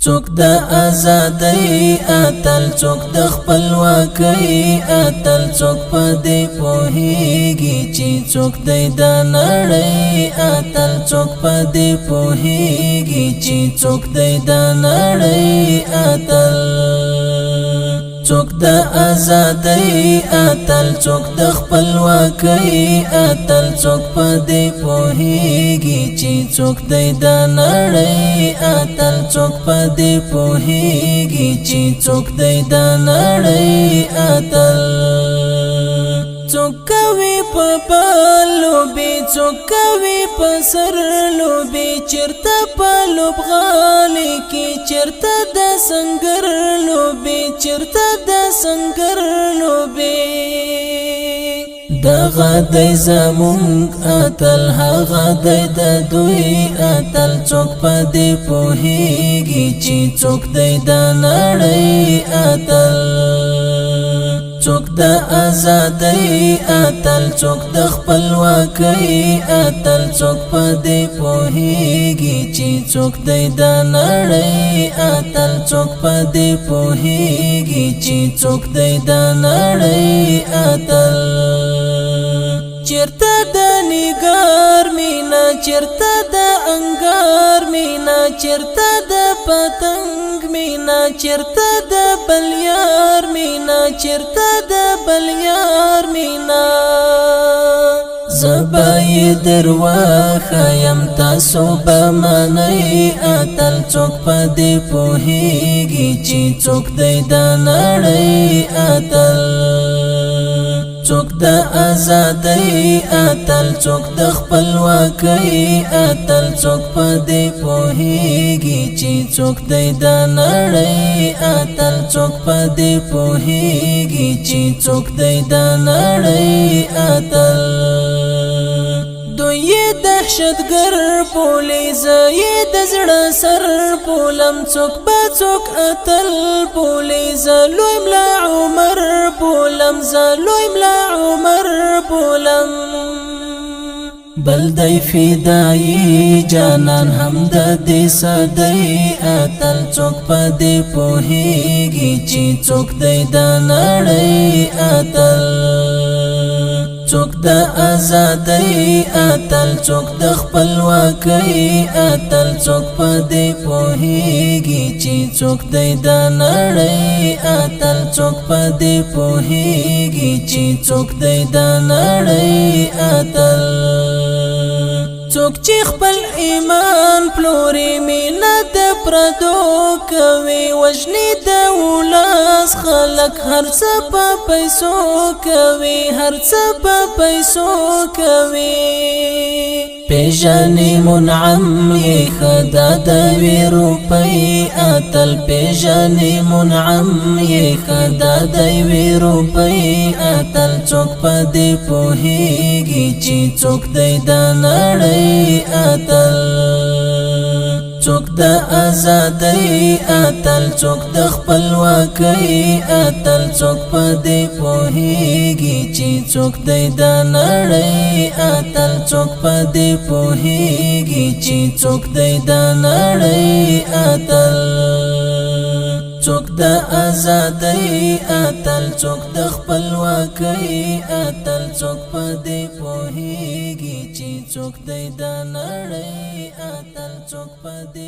څوک د ازادۍ اتل څوک د خپلواکۍ اتل څوک په دې پوهیږي چې څوک دی د نړۍ اتل څوک په دې پوهیږي چې څوک دی د نړۍ اتل څوک د ازادۍ اتل څوک د خپلواکۍ اتل څوک په دې پوهیږي چې څوک دی د نړۍ اتل څوک په دې پوهیږي چې څوک دی د نړۍ اتل څوک کوي په لوبي څوک کوي په سر لوبي چرته په لوبغالي کې چرته د سنگر لوبي چرته د سنگر لوبي دغه دی زمونږ اتل هغه دی د دوی اتل څوک په دې پوهیږي چې څوک دی د نړۍ اتل څوک د ازادۍ اتل څوک د خپلواکۍ اتل څوک په دې پوهیږي چې څوک دی د نړۍ اتل څوک په دې پوهیږي چې څوک دی د نړۍ اتل چرته د نګار مینا چرته د انګار مینا چرته د پتنګ مینا چرته د بلیار مینا چرته د بلیار مینا زبای درواخایم تاسو به منئ اتل څوک په دې پوهیږي چې څوک دی د نړۍ اتل څوک د ازادۍ اتل څوک د خپلواکۍ اتل څوک په دې پوهیږي چې څوک دی د نړۍ اتل څوک په دې پوهیږي چې څوک دی د نړۍ اتل دوی دهشتګر پولیس یې د زړه سر پولم څوک به څوک اتل پولیس لوی ملا عمر پولم لوی ملا عمر پولم بل دی فدایی جانان هم د دې صدۍ اتل څوک په دې پوهیږي چې څوک دی د نړۍ اتل څوک د ازادۍ اتل څوک د خپلواکۍ اتل څوک په دې پوهیږي چې څوک دی د نړۍ اتل څوک په دې پوهیږي چې څوک دی د نړۍ اتل څوک چې خپل ایمان پلوري مینه د پردو کوي وژني د ولس خلک هر څه په پیسو کوي هر څه په پیسو کوي پیژنې منعم یې خدا د وی روپۍ اتل پیژنې منعم یې خدا د وی روپۍ اتل څوک په دې پوهیږي چې څوک دی د نړۍ اتل څوک د ازادۍ اتل څوک د خپلواکۍ اتل څوک په دې پوهیږي چې څوک دی د نړۍ اتل څوک په دې پوهیږي چې څوک دی د نړۍ اتل څوک د ازادۍ اتل څوک د خپلواکۍ اتل څوک په دې پوهیږي چې څوک دی د نړۍ اتل څوک په دې